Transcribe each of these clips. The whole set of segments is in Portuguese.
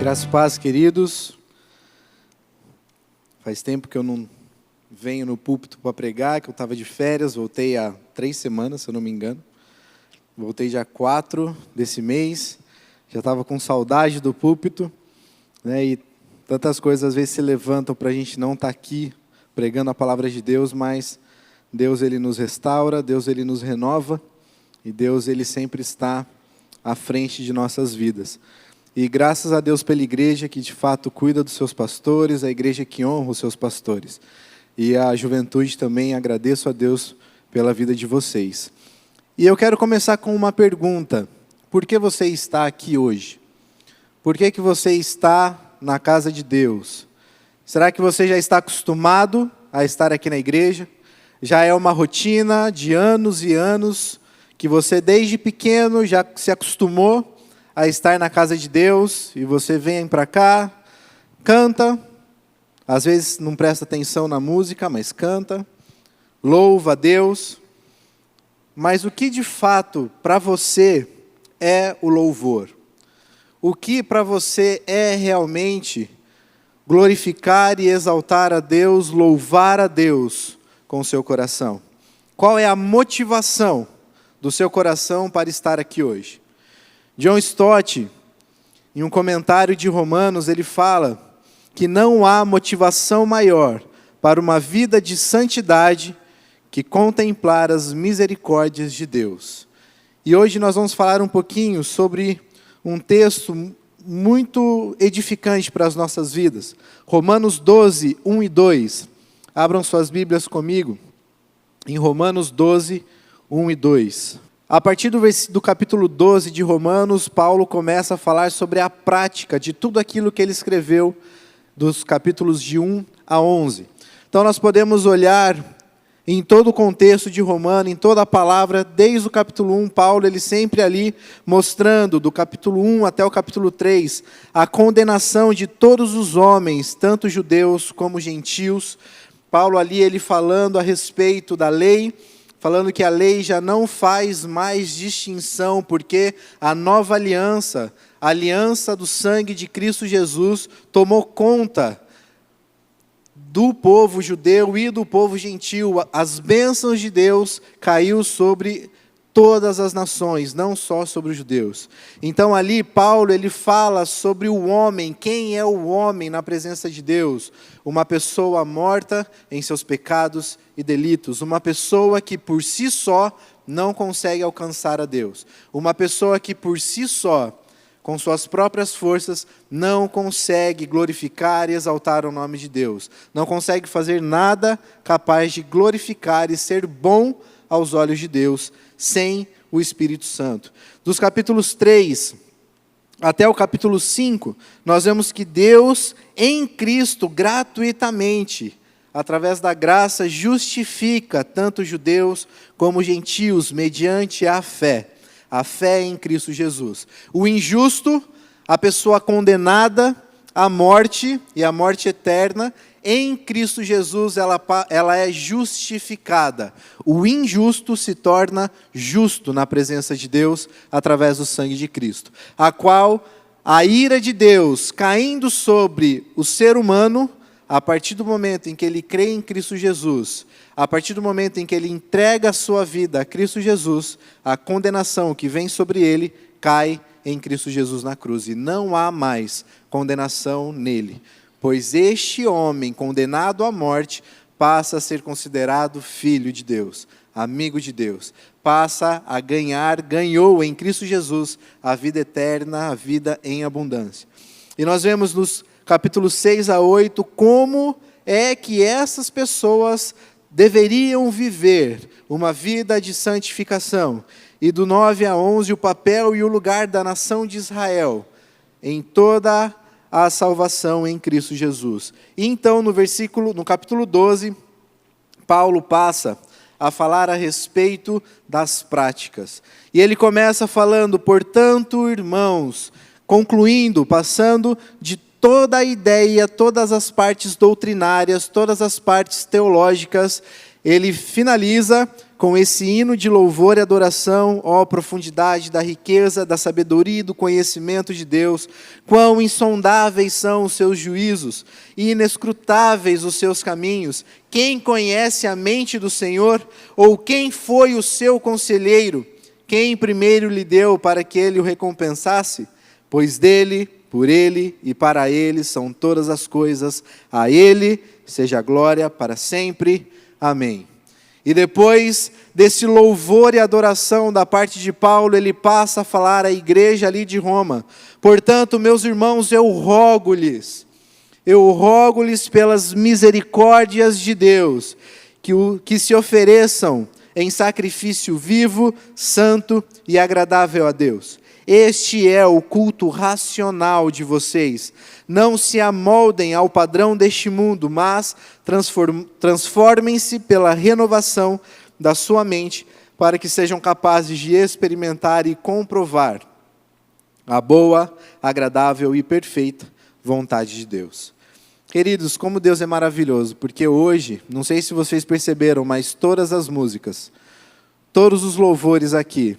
Graças e paz, queridos. Faz tempo que eu não venho no púlpito para pregar, que eu estava de férias, voltei há 3 semanas, se eu não me engano. Voltei dia 4 desse mês, já estava com saudade do púlpito, né? E tantas coisas às vezes se levantam para a gente não estar aqui pregando a palavra de Deus, mas Deus ele nos restaura, Deus ele nos renova, e Deus ele sempre está à frente de nossas vidas. E graças a Deus pela igreja que de fato cuida dos seus pastores, a igreja que honra os seus pastores. E a juventude também, agradeço a Deus pela vida de vocês. E eu quero começar com uma pergunta. Por que você está aqui hoje? Por que você está na casa de Deus? Será que você já está acostumado a estar aqui na igreja? Já é uma rotina de anos e anos que você desde pequeno já se acostumou a estar na casa de Deus, e você vem para cá, canta, às vezes não presta atenção na música, mas canta, louva a Deus. Mas o que de fato para você é o louvor? O que para você é realmente glorificar e exaltar a Deus, louvar a Deus com o seu coração? Qual é a motivação do seu coração para estar aqui hoje? John Stott, em um comentário de Romanos, ele fala que não há motivação maior para uma vida de santidade que contemplar as misericórdias de Deus. E hoje nós vamos falar um pouquinho sobre um texto muito edificante para as nossas vidas. Romanos 12, 1 e 2. Abram suas Bíblias comigo, em Romanos 12, 1 e 2. A partir do capítulo 12 de Romanos, Paulo começa a falar sobre a prática de tudo aquilo que ele escreveu dos capítulos de 1 a 11. Então nós podemos olhar em todo o contexto de Romanos, em toda a palavra, desde o capítulo 1, Paulo ele sempre ali mostrando, do capítulo 1 até o capítulo 3, a condenação de todos os homens, tanto judeus como gentios. Paulo ali ele falando a respeito da lei, falando que a lei já não faz mais distinção, porque a nova aliança, a aliança do sangue de Cristo Jesus, tomou conta do povo judeu e do povo gentil. As bênçãos de Deus caiu sobre todas as nações, não só sobre os judeus. Então ali Paulo ele fala sobre o homem, quem é o homem na presença de Deus? Uma pessoa morta em seus pecados e delitos, uma pessoa que por si só não consegue alcançar a Deus, uma pessoa que por si só, com suas próprias forças, não consegue glorificar e exaltar o nome de Deus, não consegue fazer nada capaz de glorificar e ser bom aos olhos de Deus, sem o Espírito Santo. Dos capítulos 3 até o capítulo 5, nós vemos que Deus, em Cristo, gratuitamente, através da graça, justifica tanto judeus como gentios, mediante a fé em Cristo Jesus. O injusto, a pessoa condenada à morte e à morte eterna, em Cristo Jesus ela é justificada. O injusto se torna justo na presença de Deus através do sangue de Cristo, a qual a ira de Deus caindo sobre o ser humano, a partir do momento em que ele crê em Cristo Jesus, a partir do momento em que ele entrega a sua vida a Cristo Jesus, a condenação que vem sobre ele cai em Cristo Jesus na cruz, e não há mais condenação nele. Pois este homem condenado à morte passa a ser considerado filho de Deus, amigo de Deus, passa a ganhou em Cristo Jesus a vida eterna, a vida em abundância. E nós vemos nos capítulos 6 a 8 como é que essas pessoas deveriam viver uma vida de santificação. E do 9 a 11 o papel e o lugar da nação de Israel em toda a salvação em Cristo Jesus. E então no capítulo 12, Paulo passa a falar a respeito das práticas. E ele começa falando, portanto, irmãos, concluindo, passando de toda a ideia, todas as partes doutrinárias, todas as partes teológicas, ele finaliza com esse hino de louvor e adoração, ó profundidade da riqueza, da sabedoria e do conhecimento de Deus, quão insondáveis são os seus juízos e inescrutáveis os seus caminhos. Quem conhece a mente do Senhor? Ou quem foi o seu conselheiro? Quem primeiro lhe deu para que ele o recompensasse? Pois dele, por ele e para ele são todas as coisas. A ele seja a glória para sempre. Amém. E depois desse louvor e adoração da parte de Paulo, ele passa a falar à igreja ali de Roma. Portanto, meus irmãos, eu rogo-lhes pelas misericórdias de Deus, que se ofereçam em sacrifício vivo, santo e agradável a Deus. Este é o culto racional de vocês. Não se amoldem ao padrão deste mundo, mas transformem-se pela renovação da sua mente, para que sejam capazes de experimentar e comprovar a boa, agradável e perfeita vontade de Deus. Queridos, como Deus é maravilhoso, porque hoje, não sei se vocês perceberam, mas todas as músicas, todos os louvores aqui,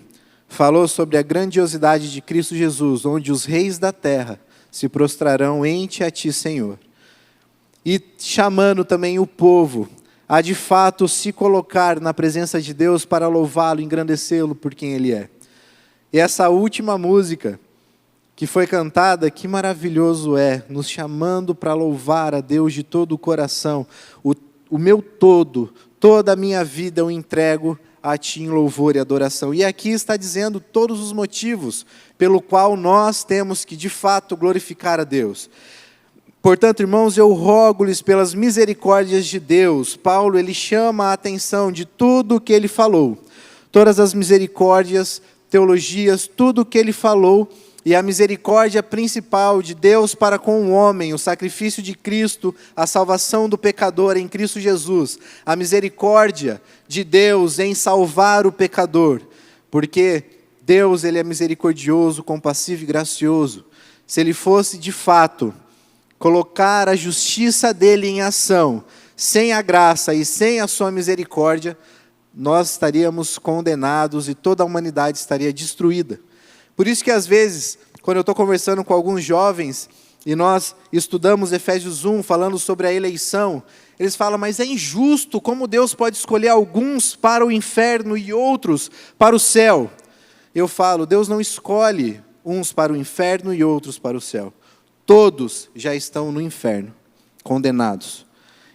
falou sobre a grandiosidade de Cristo Jesus, onde os reis da terra se prostrarão ante a ti, Senhor. E chamando também o povo a de fato se colocar na presença de Deus para louvá-lo, engrandecê-lo por quem Ele é. E essa última música que foi cantada, que maravilhoso é, nos chamando para louvar a Deus de todo o coração. O meu todo, toda a minha vida eu entrego a ti em louvor e adoração. E aqui está dizendo todos os motivos pelo qual nós temos que, de fato, glorificar a Deus. Portanto, irmãos, eu rogo-lhes pelas misericórdias de Deus. Paulo, ele chama a atenção de tudo o que ele falou. Todas as misericórdias, teologias, tudo o que ele falou, e a misericórdia principal de Deus para com o homem, o sacrifício de Cristo, a salvação do pecador em Cristo Jesus, a misericórdia de Deus em salvar o pecador, porque Deus, Ele é misericordioso, compassivo e gracioso. Se Ele fosse de fato colocar a justiça dEle em ação, sem a graça e sem a sua misericórdia, nós estaríamos condenados e toda a humanidade estaria destruída. Por isso que às vezes, quando eu estou conversando com alguns jovens, e nós estudamos Efésios 1, falando sobre a eleição, eles falam, mas é injusto, como Deus pode escolher alguns para o inferno e outros para o céu? Eu falo, Deus não escolhe uns para o inferno e outros para o céu. Todos já estão no inferno, condenados.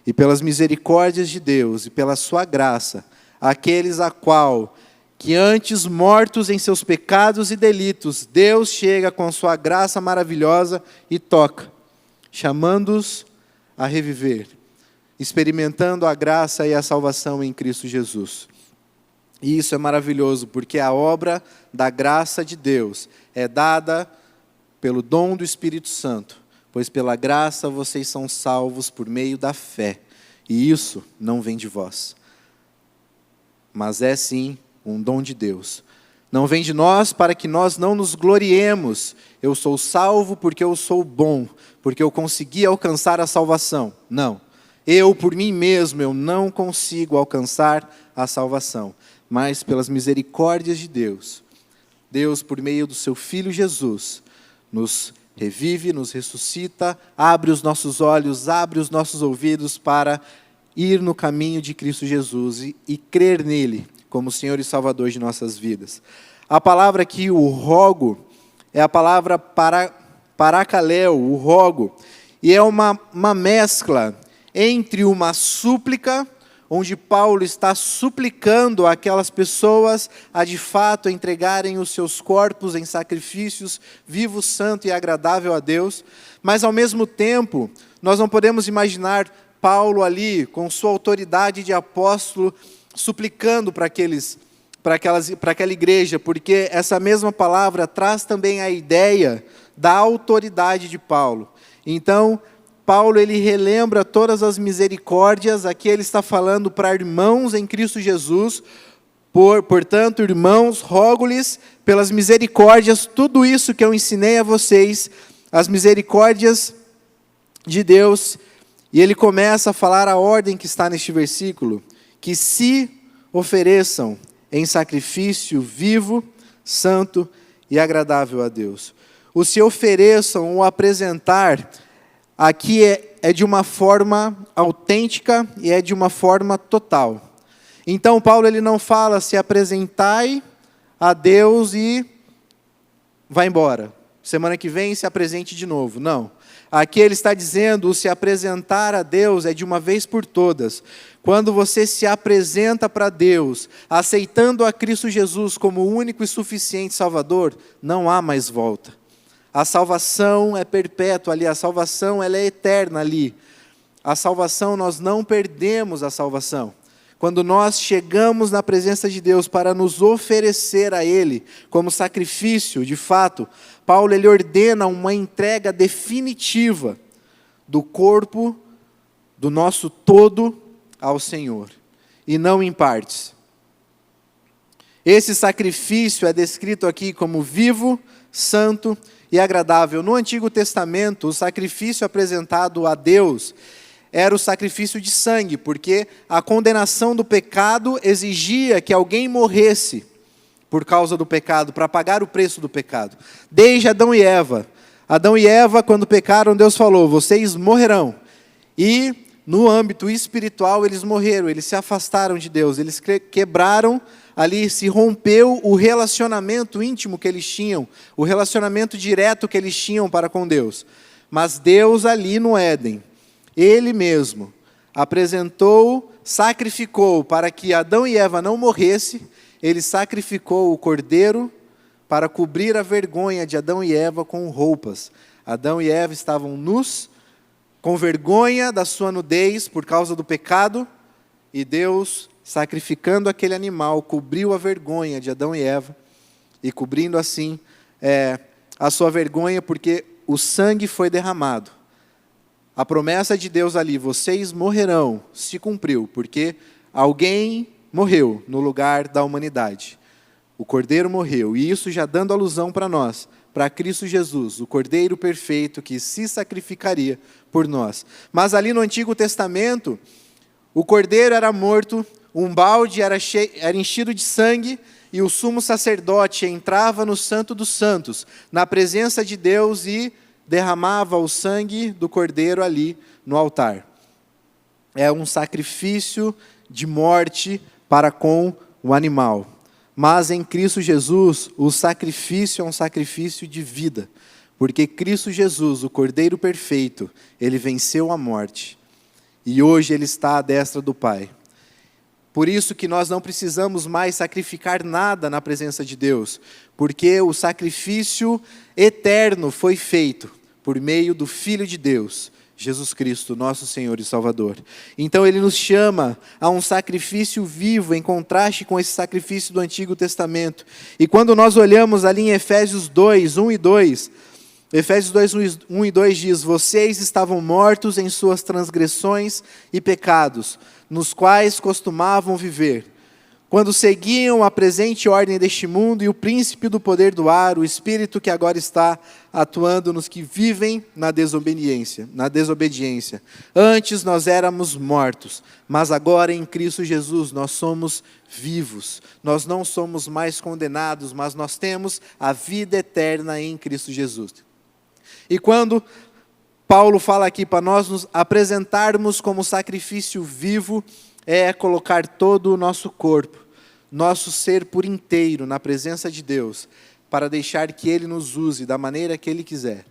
E pelas misericórdias de Deus e pela sua graça, aqueles a qual que antes mortos em seus pecados e delitos, Deus chega com sua graça maravilhosa e toca, chamando-os a reviver, experimentando a graça e a salvação em Cristo Jesus. E isso é maravilhoso, porque a obra da graça de Deus é dada pelo dom do Espírito Santo, pois pela graça vocês são salvos por meio da fé, e isso não vem de vós, mas é sim um dom de Deus. Não vem de nós para que nós não nos gloriemos. Eu sou salvo porque eu sou bom, porque eu consegui alcançar a salvação. Não. Eu, por mim mesmo, eu não consigo alcançar a salvação. Mas pelas misericórdias de Deus, Deus, por meio do seu Filho Jesus, nos revive, nos ressuscita, abre os nossos olhos, abre os nossos ouvidos para ir no caminho de Cristo Jesus e crer nele como Senhor e Salvador de nossas vidas. A palavra aqui, o rogo, é a palavra paracaléu, o rogo, e é uma mescla entre uma súplica, onde Paulo está suplicando aquelas pessoas a de fato entregarem os seus corpos em sacrifícios vivo, santo e agradável a Deus, mas ao mesmo tempo, nós não podemos imaginar Paulo ali, com sua autoridade de apóstolo, suplicando para aquela igreja, porque essa mesma palavra traz também a ideia da autoridade de Paulo. Então, Paulo, ele relembra todas as misericórdias, aqui ele está falando para irmãos em Cristo Jesus, portanto, irmãos, rogo-lhes pelas misericórdias, tudo isso que eu ensinei a vocês, as misericórdias de Deus, e ele começa a falar a ordem que está neste versículo, que se ofereçam em sacrifício vivo, santo e agradável a Deus. O se ofereçam, o apresentar, aqui é de uma forma autêntica e é de uma forma total. Então Paulo ele não fala se apresentai a Deus e vai embora. Semana que vem se apresente de novo. Não. Aqui ele está dizendo o se apresentar a Deus é de uma vez por todas. Quando você se apresenta para Deus, aceitando a Cristo Jesus como o único e suficiente Salvador, não há mais volta. A salvação é perpétua ali, a salvação ela é eterna ali. A salvação, nós não perdemos a salvação. Quando nós chegamos na presença de Deus para nos oferecer a Ele como sacrifício, de fato, Paulo ele ordena uma entrega definitiva do corpo, do nosso todo ao Senhor, e não em partes. Esse sacrifício é descrito aqui como vivo, santo e agradável. No Antigo Testamento, o sacrifício apresentado a Deus era o sacrifício de sangue, porque a condenação do pecado exigia que alguém morresse por causa do pecado, para pagar o preço do pecado. Desde Adão e Eva. Adão e Eva, quando pecaram, Deus falou, vocês morrerão. E no âmbito espiritual, eles morreram, eles se afastaram de Deus, eles quebraram ali, se rompeu o relacionamento íntimo que eles tinham, o relacionamento direto que eles tinham para com Deus. Mas Deus ali no Éden, Ele mesmo apresentou, sacrificou para que Adão e Eva não morressem. Ele sacrificou o cordeiro para cobrir a vergonha de Adão e Eva com roupas. Adão e Eva estavam nus, com vergonha da sua nudez por causa do pecado, e Deus, sacrificando aquele animal, cobriu a vergonha de Adão e Eva, e cobrindo assim a sua vergonha, porque o sangue foi derramado. A promessa de Deus ali, vocês morrerão, se cumpriu, porque alguém morreu no lugar da humanidade. O Cordeiro morreu, e isso já dando alusão para nós, para Cristo Jesus, o Cordeiro perfeito que se sacrificaria por nós. Mas ali no Antigo Testamento, o Cordeiro era morto, um balde era enchido de sangue, e o sumo sacerdote entrava no Santo dos Santos, na presença de Deus, e derramava o sangue do Cordeiro ali no altar. É um sacrifício de morte para com o animal. Mas em Cristo Jesus, o sacrifício é um sacrifício de vida. Porque Cristo Jesus, o Cordeiro perfeito, ele venceu a morte. E hoje ele está à destra do Pai. Por isso que nós não precisamos mais sacrificar nada na presença de Deus. Porque o sacrifício eterno foi feito por meio do Filho de Deus, Jesus Cristo, nosso Senhor e Salvador. Então ele nos chama a um sacrifício vivo, em contraste com esse sacrifício do Antigo Testamento. E quando nós olhamos ali em Efésios 2, 1 e 2, Efésios 2, 1 e 2 diz, vocês estavam mortos em suas transgressões e pecados, nos quais costumavam viver, quando seguiam a presente ordem deste mundo e o príncipe do poder do ar, o espírito que agora está atuando nos que vivem na desobediência. Antes nós éramos mortos, mas agora em Cristo Jesus nós somos vivos. Nós não somos mais condenados, mas nós temos a vida eterna em Cristo Jesus. E quando Paulo fala aqui para nós nos apresentarmos como sacrifício vivo, é colocar todo o nosso corpo, nosso ser por inteiro na presença de Deus, para deixar que Ele nos use da maneira que Ele quiser.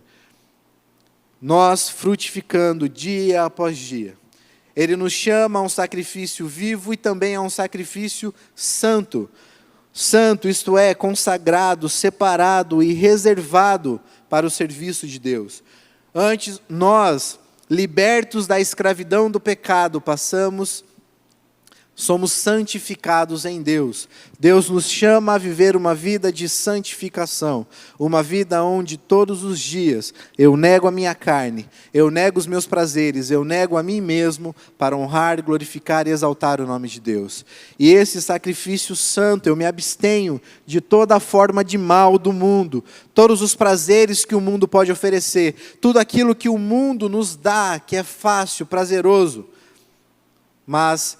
Nós frutificando dia após dia. Ele nos chama a um sacrifício vivo e também a um sacrifício santo. Santo, isto é, consagrado, separado e reservado para o serviço de Deus. Antes, nós, libertos da escravidão do pecado, somos santificados em Deus. Deus nos chama a viver uma vida de santificação. Uma vida onde todos os dias eu nego a minha carne, eu nego os meus prazeres, eu nego a mim mesmo para honrar, glorificar e exaltar o nome de Deus. E esse sacrifício santo, eu me abstenho de toda forma de mal do mundo, todos os prazeres que o mundo pode oferecer, tudo aquilo que o mundo nos dá, que é fácil, prazeroso, mas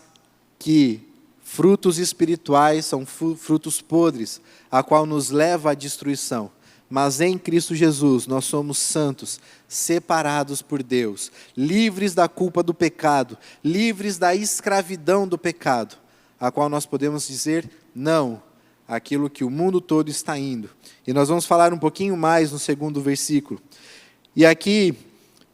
que frutos espirituais são frutos podres, a qual nos leva à destruição. Mas em Cristo Jesus nós somos santos, separados por Deus, livres da culpa do pecado, livres da escravidão do pecado, a qual nós podemos dizer não àquilo que o mundo todo está indo. E nós vamos falar um pouquinho mais no segundo versículo. E aqui,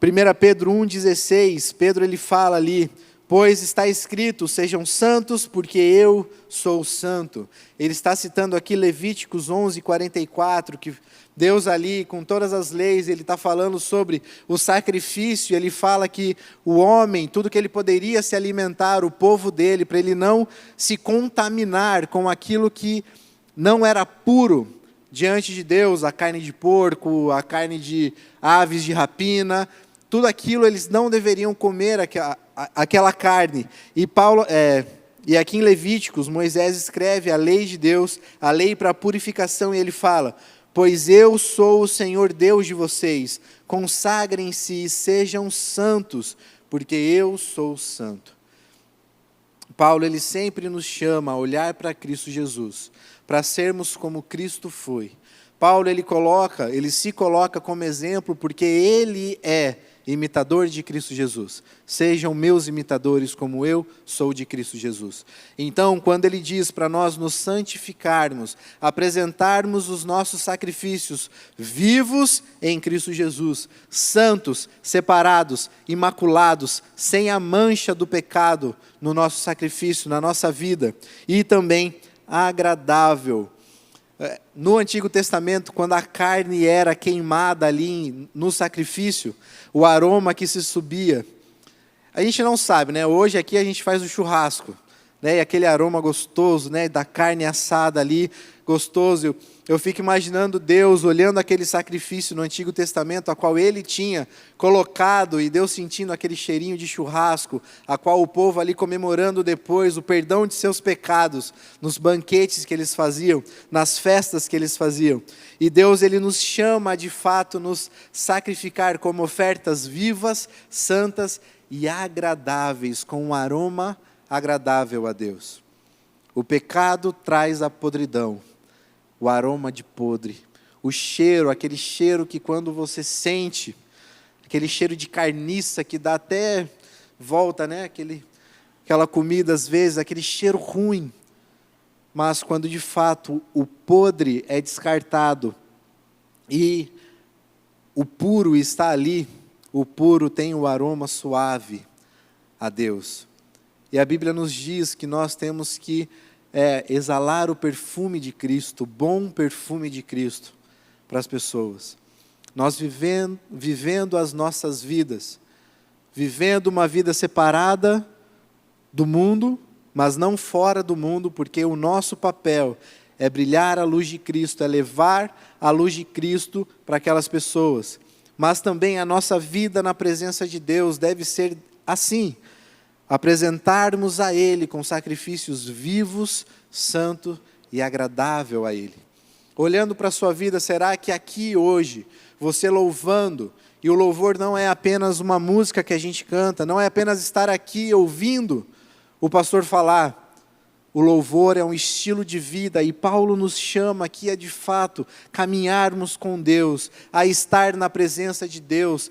1 Pedro 1,16, Pedro ele fala ali: pois está escrito, sejam santos, porque eu sou santo. Ele está citando aqui Levíticos 11:44, que Deus ali, com todas as leis, ele está falando sobre o sacrifício. Ele fala que o homem, tudo que ele poderia se alimentar, o povo dele, para ele não se contaminar com aquilo que não era puro diante de Deus, a carne de porco, a carne de aves de rapina, tudo aquilo eles não deveriam comer aquela carne. E aqui em Levíticos, Moisés escreve a lei de Deus, a lei para a purificação, e ele fala: pois eu sou o Senhor Deus de vocês, consagrem-se e sejam santos, porque eu sou santo. Paulo ele sempre nos chama a olhar para Cristo Jesus, para sermos como Cristo foi. Paulo ele se coloca como exemplo porque ele é imitador de Cristo Jesus. Sejam meus imitadores como eu sou de Cristo Jesus. Então, quando ele diz para nós nos santificarmos, apresentarmos os nossos sacrifícios vivos em Cristo Jesus, santos, separados, imaculados, sem a mancha do pecado no nosso sacrifício, na nossa vida, e também agradável. No Antigo Testamento, quando a carne era queimada ali no sacrifício, o aroma que se subia, a gente não sabe, né? Hoje aqui a gente faz o churrasco, né? E aquele aroma gostoso, né? Da carne assada ali, gostoso. Eu fico imaginando Deus olhando aquele sacrifício no Antigo Testamento, a qual ele tinha colocado, e Deus sentindo aquele cheirinho de churrasco, a qual o povo ali comemorando depois o perdão de seus pecados, nos banquetes que eles faziam, nas festas que eles faziam. E Deus ele nos chama de fato nos sacrificar como ofertas vivas, santas e agradáveis, com um aroma agradável a Deus. O pecado traz a podridão, o aroma de podre, o cheiro, aquele cheiro que quando você sente, aquele cheiro de carniça que dá até volta, né? Aquela comida às vezes, aquele cheiro ruim. Mas quando de fato o podre é descartado e o puro está ali, o puro tem o aroma suave a Deus. E a Bíblia nos diz que nós temos que exalar o perfume de Cristo, o bom perfume de Cristo para as pessoas. Nós vivendo as nossas vidas, vivendo uma vida separada do mundo, mas não fora do mundo, porque o nosso papel é brilhar a luz de Cristo, é levar a luz de Cristo para aquelas pessoas. Mas também a nossa vida na presença de Deus deve ser assim, apresentarmos a Ele com sacrifícios vivos, santo e agradável a Ele. Olhando para a sua vida, será que aqui hoje, você louvando, e o louvor não é apenas uma música que a gente canta, não é apenas estar aqui ouvindo o pastor falar, o louvor é um estilo de vida, e Paulo nos chama aqui a de fato caminharmos com Deus, a estar na presença de Deus,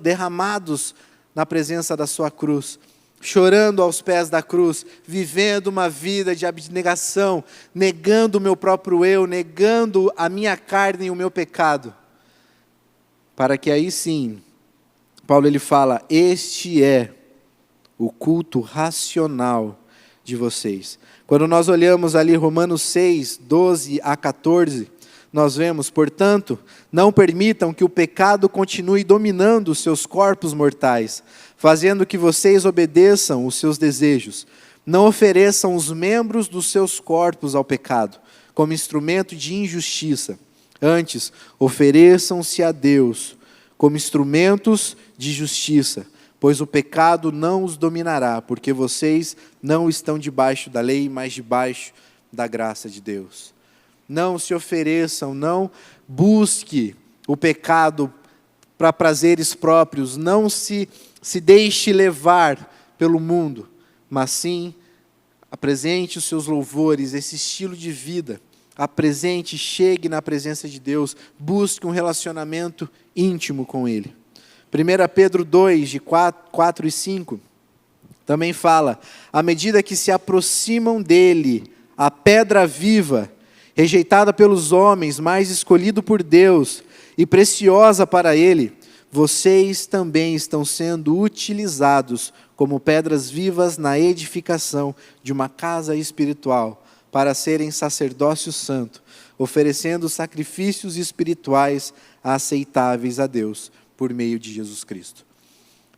derramados na presença da sua cruz, chorando aos pés da cruz, vivendo uma vida de abnegação, negando o meu próprio eu, negando a minha carne e o meu pecado, para que aí sim, Paulo ele fala, este é o culto racional de vocês. Quando nós olhamos ali Romanos 6, 12 a 14, nós vemos, portanto, não permitam que o pecado continue dominando os seus corpos mortais, fazendo que vocês obedeçam os seus desejos. Não ofereçam os membros dos seus corpos ao pecado, como instrumento de injustiça. Antes, ofereçam-se a Deus como instrumentos de justiça, pois o pecado não os dominará, porque vocês não estão debaixo da lei, mas debaixo da graça de Deus. Não se ofereçam, não busque o pecado para prazeres próprios, não se deixe levar pelo mundo, mas sim Apresente os seus louvores, esse estilo de vida. Apresente, chegue na presença de Deus. Busque um relacionamento íntimo com Ele. 1 Pedro 2, de 4 e 5, também fala: à medida que se aproximam dele, a pedra viva, rejeitada pelos homens, mas escolhido por Deus e preciosa para Ele, vocês também estão sendo utilizados como pedras vivas na edificação de uma casa espiritual, para serem sacerdócio santo, oferecendo sacrifícios espirituais aceitáveis a Deus, por meio de Jesus Cristo.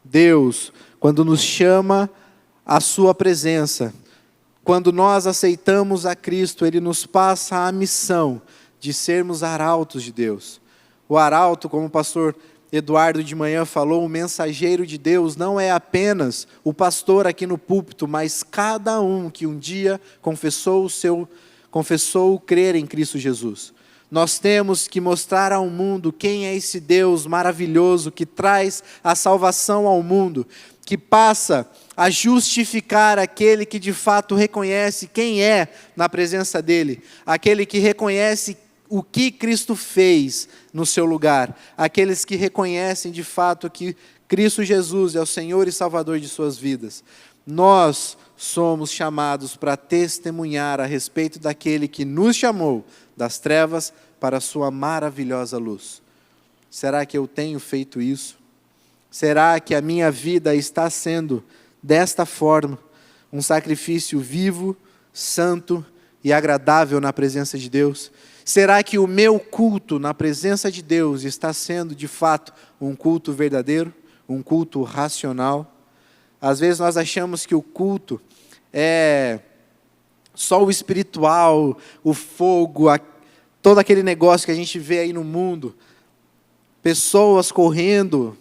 Deus, quando nos chama à sua presença, quando nós aceitamos a Cristo, Ele nos passa a missão de sermos arautos de Deus. O arauto, como o pastor Eduardo de manhã falou, o mensageiro de Deus não é apenas o pastor aqui no púlpito, mas cada um que um dia confessou crer em Cristo Jesus. Nós temos que mostrar ao mundo quem é esse Deus maravilhoso que traz a salvação ao mundo, que passa a justificar aquele que de fato reconhece quem é na presença dele, aquele que reconhece o que Cristo fez no seu lugar, aqueles que reconhecem de fato que Cristo Jesus é o Senhor e Salvador de suas vidas. Nós somos chamados para testemunhar a respeito daquele que nos chamou das trevas para a sua maravilhosa luz. Será que eu tenho feito isso? Será que a minha vida está sendo desta forma, um sacrifício vivo, santo e agradável na presença de Deus? Será que o meu culto na presença de Deus está sendo, de fato, um culto verdadeiro? Um culto racional? Às vezes nós achamos que o culto é só o espiritual, o fogo, todo aquele negócio que a gente vê aí no mundo. Pessoas correndo.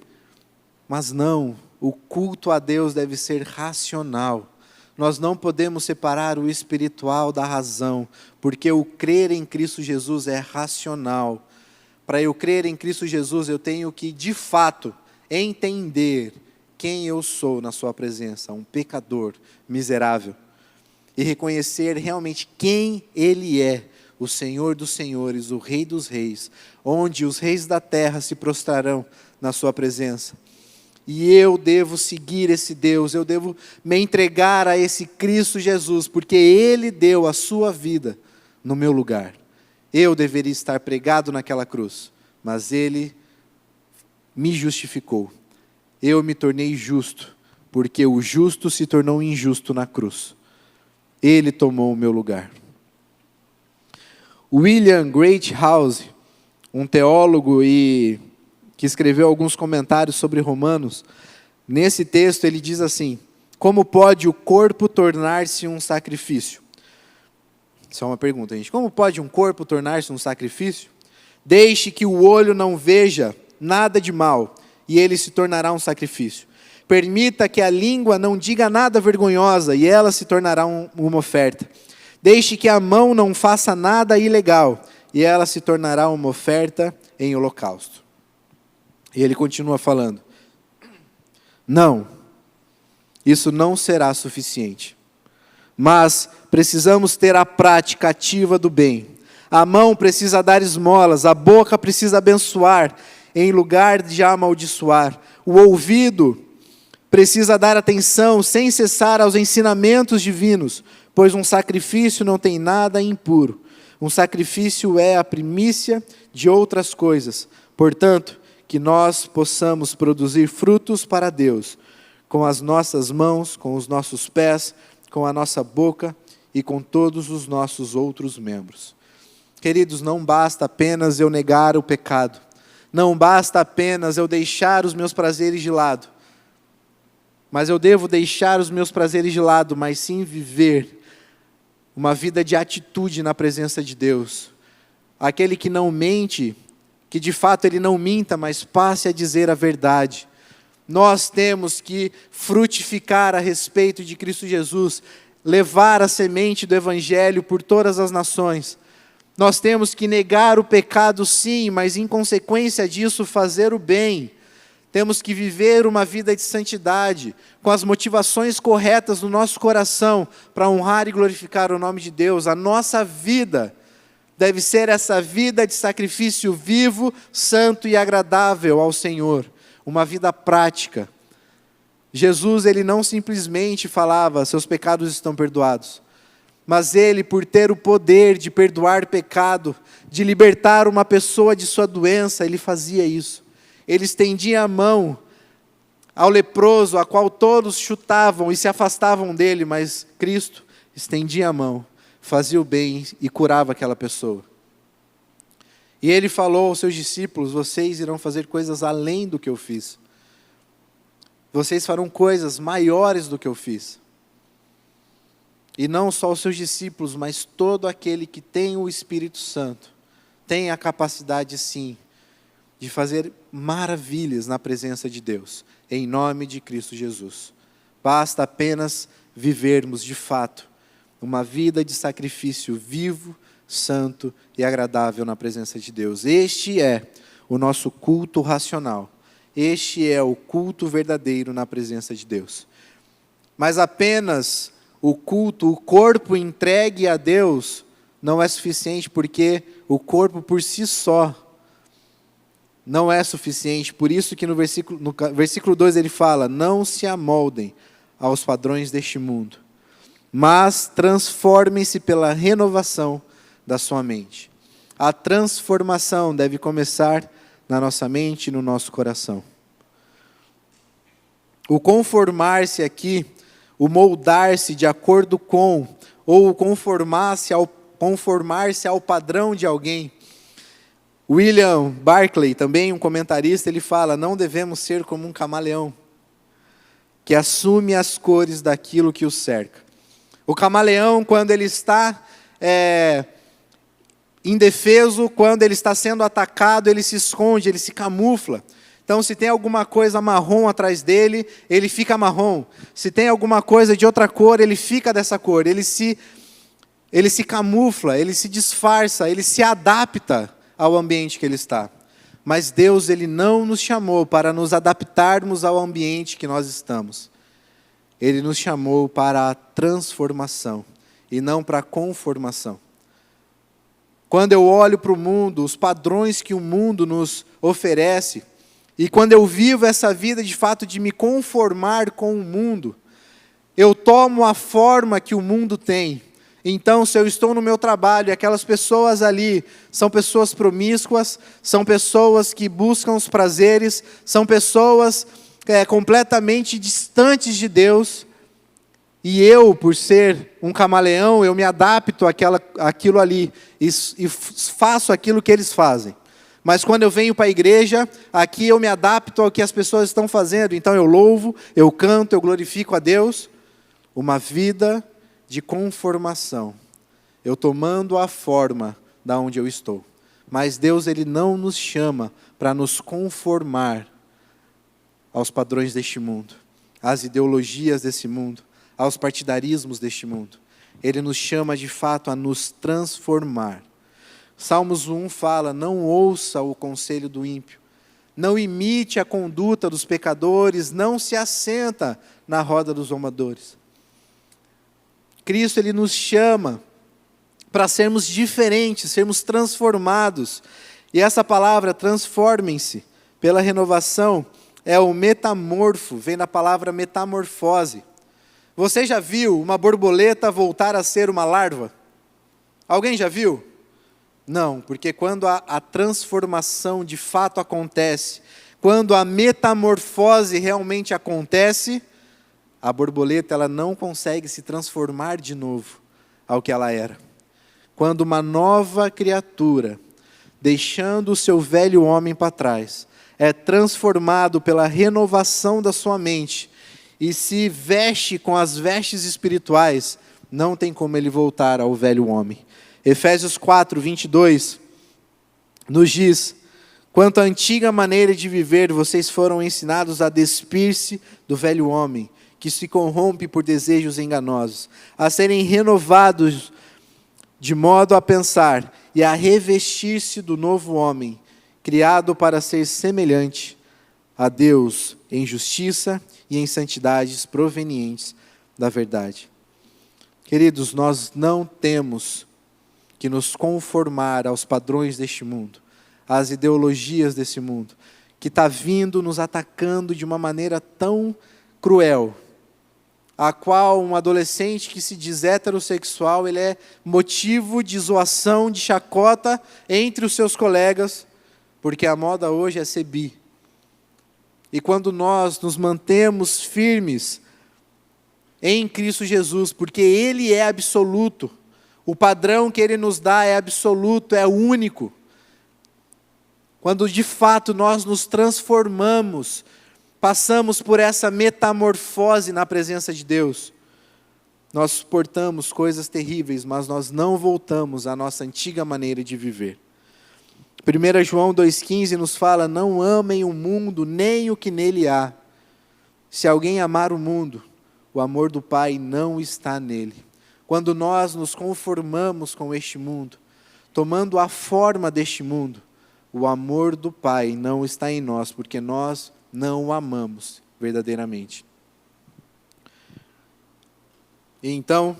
Mas não, o culto a Deus deve ser racional. Nós não podemos separar o espiritual da razão, porque o crer em Cristo Jesus é racional. Para eu crer em Cristo Jesus, eu tenho que, de fato, entender quem eu sou na sua presença, um pecador miserável, e reconhecer realmente quem Ele é, o Senhor dos senhores, o Rei dos reis, onde os reis da terra se prostrarão na sua presença. E eu devo seguir esse Deus, eu devo me entregar a esse Cristo Jesus, porque Ele deu a sua vida no meu lugar. Eu deveria estar pregado naquela cruz, mas Ele me justificou. Eu me tornei justo, porque o justo se tornou injusto na cruz. Ele tomou o meu lugar. William Greathouse, um teólogo que escreveu alguns comentários sobre Romanos, nesse texto ele diz assim: como pode o corpo tornar-se um sacrifício? Isso é uma pergunta, gente. Como pode um corpo tornar-se um sacrifício? Deixe que o olho não veja nada de mal, e ele se tornará um sacrifício. Permita que a língua não diga nada vergonhosa, e ela se tornará uma oferta. Deixe que a mão não faça nada ilegal, e ela se tornará uma oferta em holocausto. E ele continua falando: não, isso não será suficiente. Mas precisamos ter a prática ativa do bem. A mão precisa dar esmolas, a boca precisa abençoar, em lugar de amaldiçoar. O ouvido precisa dar atenção sem cessar aos ensinamentos divinos, pois um sacrifício não tem nada impuro. Um sacrifício é a primícia de outras coisas. Portanto, que nós possamos produzir frutos para Deus, com as nossas mãos, com os nossos pés, com a nossa boca e com todos os nossos outros membros. Queridos, não basta apenas eu negar o pecado, não basta apenas eu deixar os meus prazeres de lado, mas eu devo deixar os meus prazeres de lado, mas sim viver uma vida de atitude na presença de Deus. Aquele que não mente, que de fato ele não minta, mas passe a dizer a verdade. Nós temos que frutificar a respeito de Cristo Jesus, levar a semente do Evangelho por todas as nações. Nós temos que negar o pecado sim, mas em consequência disso fazer o bem. Temos que viver uma vida de santidade, com as motivações corretas no nosso coração, para honrar e glorificar o nome de Deus. A nossa vida deve ser essa vida de sacrifício vivo, santo e agradável ao Senhor. Uma vida prática. Jesus, ele não simplesmente falava, seus pecados estão perdoados. Mas ele, por ter o poder de perdoar pecado, de libertar uma pessoa de sua doença, ele fazia isso. Ele estendia a mão ao leproso, a qual todos chutavam e se afastavam dele, mas Cristo estendia a mão, fazia o bem e curava aquela pessoa. E ele falou aos seus discípulos: vocês irão fazer coisas além do que eu fiz. Vocês farão coisas maiores do que eu fiz. E não só os seus discípulos, mas todo aquele que tem o Espírito Santo, tem a capacidade sim, de fazer maravilhas na presença de Deus, em nome de Cristo Jesus. Basta apenas vivermos de fato uma vida de sacrifício vivo, santo e agradável na presença de Deus. Este é o nosso culto racional. Este é o culto verdadeiro na presença de Deus. Mas apenas o culto, o corpo entregue a Deus, não é suficiente, porque o corpo por si só não é suficiente. Por isso que no versículo 2 ele fala: não se amoldem aos padrões deste mundo, mas transformem-se pela renovação da sua mente. A transformação deve começar na nossa mente e no nosso coração. O conformar-se aqui, o moldar-se de acordo com, ou conformar-se ao padrão de alguém. William Barclay, também um comentarista, ele fala: não devemos ser como um camaleão, que assume as cores daquilo que o cerca. O camaleão, quando ele está indefeso, quando ele está sendo atacado, ele se esconde, ele se camufla. Então, se tem alguma coisa marrom atrás dele, ele fica marrom. Se tem alguma coisa de outra cor, ele fica dessa cor. Ele se camufla, ele se disfarça, ele se adapta ao ambiente que ele está. Mas Deus, ele não nos chamou para nos adaptarmos ao ambiente que nós estamos. Ele nos chamou para a transformação e não para a conformação. Quando eu olho para o mundo, os padrões que o mundo nos oferece, e quando eu vivo essa vida de fato de me conformar com o mundo, eu tomo a forma que o mundo tem. Então, se eu estou no meu trabalho e aquelas pessoas ali são pessoas promíscuas, são pessoas que buscam os prazeres, são pessoas completamente distantes de Deus, e eu, por ser um camaleão, eu me adapto àquilo ali e faço aquilo que eles fazem. Mas quando eu venho para a igreja, aqui eu me adapto ao que as pessoas estão fazendo. Então eu louvo, eu canto, eu glorifico a Deus. Uma vida de conformação. Eu tomando a forma da onde eu estou. Mas Deus, ele não nos chama para nos conformar aos padrões deste mundo, às ideologias desse mundo, aos partidarismos deste mundo. Ele nos chama de fato a nos transformar. Salmos 1 fala: não ouça o conselho do ímpio, não imite a conduta dos pecadores, não se assenta na roda dos zombadores. Cristo, ele nos chama para sermos diferentes, sermos transformados. E essa palavra, transformem-se, pela renovação, é o metamorfo, vem da palavra metamorfose. Você já viu uma borboleta voltar a ser uma larva? Alguém já viu? Não, porque quando a transformação de fato acontece, quando a metamorfose realmente acontece, a borboleta ela não consegue se transformar de novo ao que ela era. Quando uma nova criatura, deixando o seu velho homem para trás, é transformado pela renovação da sua mente e se veste com as vestes espirituais, não tem como ele voltar ao velho homem. Efésios 4, 22, nos diz: quanto à antiga maneira de viver, vocês foram ensinados a despir-se do velho homem, que se corrompe por desejos enganosos, a serem renovados de modo a pensar e a revestir-se do novo homem, criado para ser semelhante a Deus em justiça e em santidades provenientes da verdade. Queridos, nós não temos que nos conformar aos padrões deste mundo, às ideologias desse mundo, que está vindo nos atacando de uma maneira tão cruel, a qual um adolescente que se diz heterossexual, ele é motivo de zoação, de chacota entre os seus colegas, porque a moda hoje é ser bi. E quando nós nos mantemos firmes em Cristo Jesus, porque Ele é absoluto, o padrão que Ele nos dá é absoluto, é único. Quando de fato nós nos transformamos, passamos por essa metamorfose na presença de Deus, nós suportamos coisas terríveis, mas nós não voltamos à nossa antiga maneira de viver. 1 João 2,15 nos fala: não amem o mundo, nem o que nele há. Se alguém amar o mundo, o amor do Pai não está nele. Quando nós nos conformamos com este mundo, tomando a forma deste mundo, o amor do Pai não está em nós, porque nós não o amamos verdadeiramente. E então,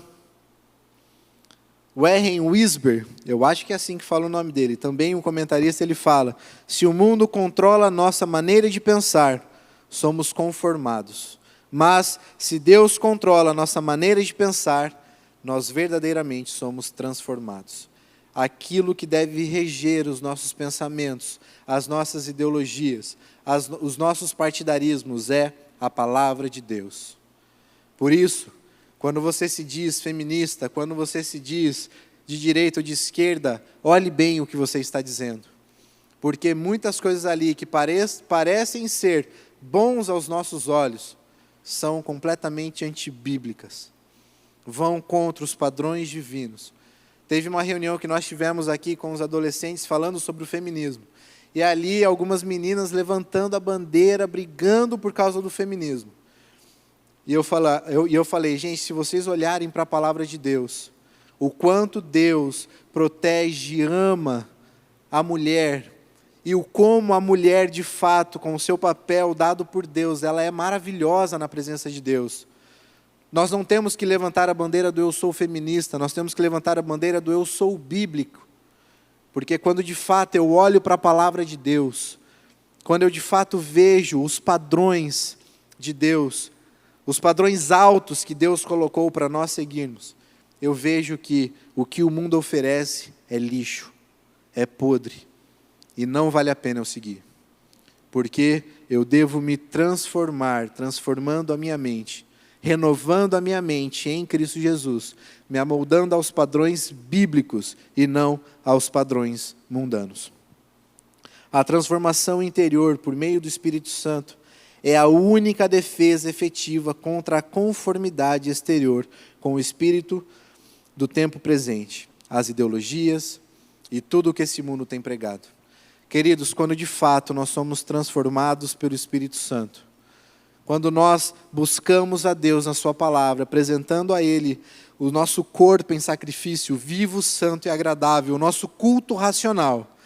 Warren Wiersbe, eu acho que é assim que fala o nome dele, também um comentarista, ele fala: se o mundo controla a nossa maneira de pensar, somos conformados. Mas, se Deus controla a nossa maneira de pensar, nós verdadeiramente somos transformados. Aquilo que deve reger os nossos pensamentos, as nossas ideologias, os nossos partidarismos é a palavra de Deus. Por isso, quando você se diz feminista, quando você se diz de direita ou de esquerda, olhe bem o que você está dizendo. Porque muitas coisas ali que parecem ser bons aos nossos olhos, são completamente antibíblicas. Vão contra os padrões divinos. Teve uma reunião que nós tivemos aqui com os adolescentes falando sobre o feminismo. E ali algumas meninas levantando a bandeira, brigando por causa do feminismo. E eu falei, gente, se vocês olharem para a palavra de Deus, o quanto Deus protege e ama a mulher, e o como a mulher, de fato, com o seu papel dado por Deus, ela é maravilhosa na presença de Deus. Nós não temos que levantar a bandeira do eu sou feminista, nós temos que levantar a bandeira do eu sou bíblico. Porque quando de fato eu olho para a palavra de Deus, quando eu de fato vejo os padrões de Deus, os padrões altos que Deus colocou para nós seguirmos, eu vejo que o mundo oferece é lixo, é podre, e não vale a pena eu seguir. Porque eu devo me transformar, transformando a minha mente, renovando a minha mente em Cristo Jesus, me amoldando aos padrões bíblicos e não aos padrões mundanos. A transformação interior por meio do Espírito Santo é a única defesa efetiva contra a conformidade exterior com o espírito do tempo presente, as ideologias e tudo o que esse mundo tem pregado. Queridos, quando de fato nós somos transformados pelo Espírito Santo, quando nós buscamos a Deus na sua palavra, apresentando a Ele o nosso corpo em sacrifício vivo, santo e agradável, o nosso culto racional,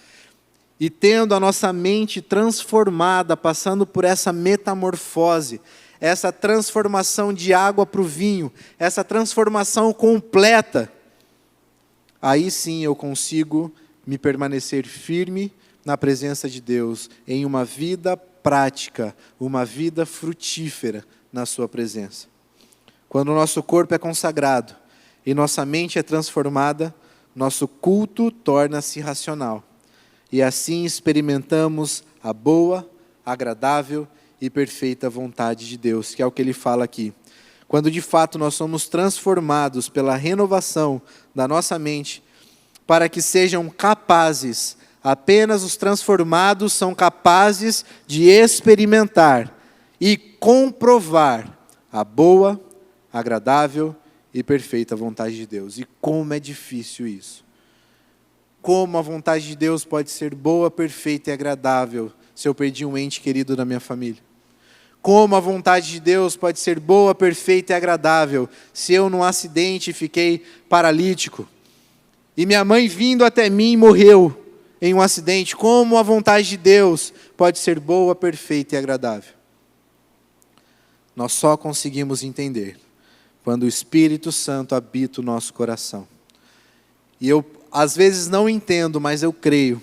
e tendo a nossa mente transformada, passando por essa metamorfose, essa transformação de água para o vinho, essa transformação completa, aí sim eu consigo me permanecer firme na presença de Deus, em uma vida prática, uma vida frutífera na sua presença. Quando o nosso corpo é consagrado e nossa mente é transformada, nosso culto torna-se racional. E assim experimentamos a boa, agradável e perfeita vontade de Deus, que é o que ele fala aqui. Quando de fato nós somos transformados pela renovação da nossa mente, para que sejam capazes, apenas os transformados são capazes de experimentar e comprovar a boa, agradável e perfeita vontade de Deus. E como é difícil isso. Como a vontade de Deus pode ser boa, perfeita e agradável se eu perdi um ente querido da minha família? Como a vontade de Deus pode ser boa, perfeita e agradável se eu num acidente fiquei paralítico? E minha mãe vindo até mim morreu em um acidente, como a vontade de Deus pode ser boa, perfeita e agradável. Nós só conseguimos entender quando o Espírito Santo habita o nosso coração. E eu, às vezes, não entendo, mas eu creio.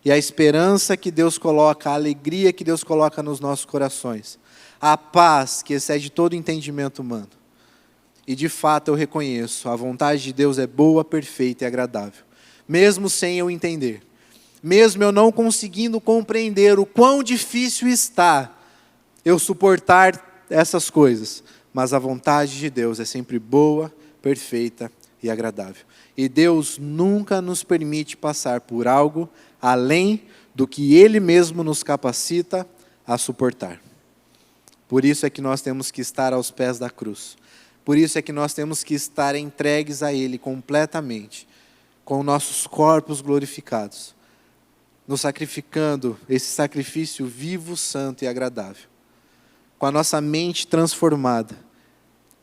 E a esperança que Deus coloca, a alegria que Deus coloca nos nossos corações, a paz que excede todo entendimento humano. E de fato eu reconheço, a vontade de Deus é boa, perfeita e agradável. Mesmo sem eu entender. Mesmo eu não conseguindo compreender o quão difícil está eu suportar essas coisas. Mas a vontade de Deus é sempre boa, perfeita e agradável. E Deus nunca nos permite passar por algo além do que Ele mesmo nos capacita a suportar. Por isso é que nós temos que estar aos pés da cruz. Por isso é que nós temos que estar entregues a Ele completamente, com nossos corpos glorificados, nos sacrificando esse sacrifício vivo, santo e agradável, com a nossa mente transformada.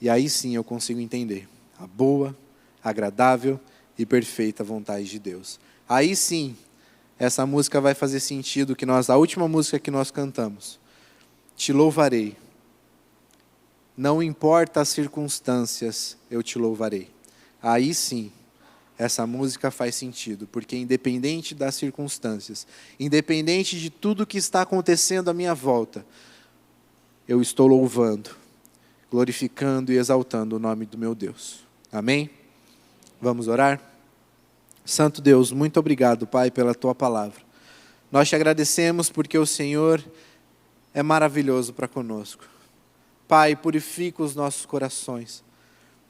E aí sim eu consigo entender a boa, agradável e perfeita vontade de Deus. Aí sim, essa música vai fazer sentido, a última música que nós cantamos. Te louvarei. Não importa as circunstâncias, eu te louvarei. Aí sim, essa música faz sentido, porque independente das circunstâncias, independente de tudo que está acontecendo à minha volta, eu estou louvando, glorificando e exaltando o nome do meu Deus. Amém? Vamos orar? Santo Deus, muito obrigado, Pai, pela Tua palavra. Nós te agradecemos porque o Senhor é maravilhoso para conosco. Pai, purifica os nossos corações.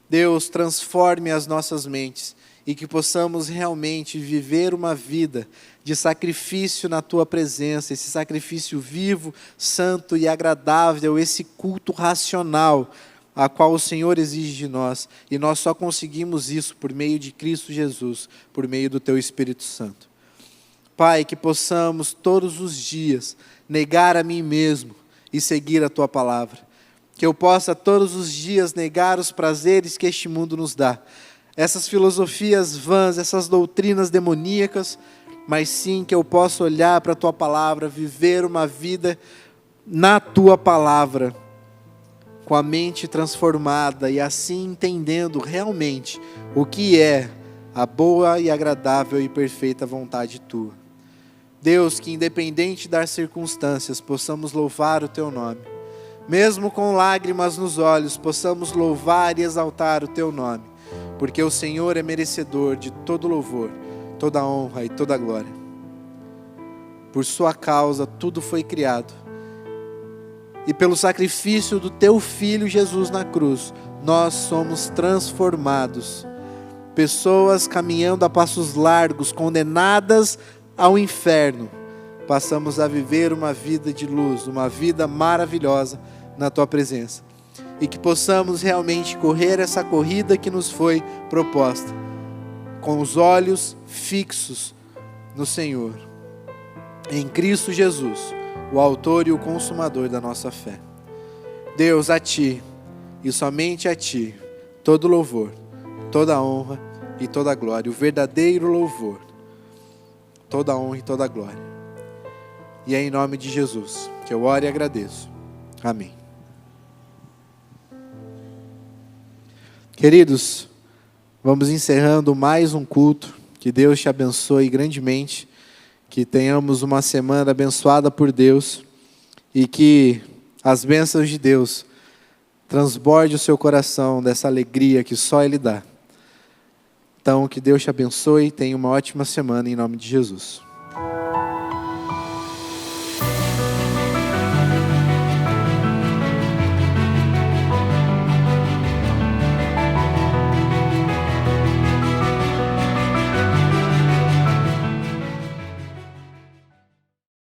Deus, transforme as nossas mentes e que possamos realmente viver uma vida de sacrifício na Tua presença, esse sacrifício vivo, santo e agradável, esse culto racional a qual o Senhor exige de nós, e nós só conseguimos isso por meio de Cristo Jesus, por meio do Teu Espírito Santo. Pai, que possamos todos os dias negar a mim mesmo e seguir a Tua palavra, que eu possa todos os dias negar os prazeres que este mundo nos dá, essas filosofias vãs, essas doutrinas demoníacas, mas sim que eu possa olhar para a Tua palavra, viver uma vida na Tua palavra, com a mente transformada e assim entendendo realmente o que é a boa e agradável e perfeita vontade Tua. Deus, que independente das circunstâncias, possamos louvar o Teu nome. Mesmo com lágrimas nos olhos, possamos louvar e exaltar o Teu nome. Porque o Senhor é merecedor de todo louvor, toda honra e toda glória. Por Sua causa tudo foi criado. E pelo sacrifício do Teu Filho Jesus na cruz, nós somos transformados. Pessoas caminhando a passos largos, condenadas ao inferno, passamos a viver uma vida de luz, uma vida maravilhosa na Tua presença. E que possamos realmente correr essa corrida que nos foi proposta, com os olhos fixos no Senhor, em Cristo Jesus, o autor e o consumador da nossa fé. Deus, a Ti, e somente a Ti, todo louvor, toda honra e toda glória, o verdadeiro louvor, toda honra e toda glória. E é em nome de Jesus que eu oro e agradeço. Amém. Queridos, vamos encerrando mais um culto. Que Deus te abençoe grandemente. Que tenhamos uma semana abençoada por Deus e que as bênçãos de Deus transborde o seu coração dessa alegria que só Ele dá. Então, que Deus te abençoe e tenha uma ótima semana em nome de Jesus.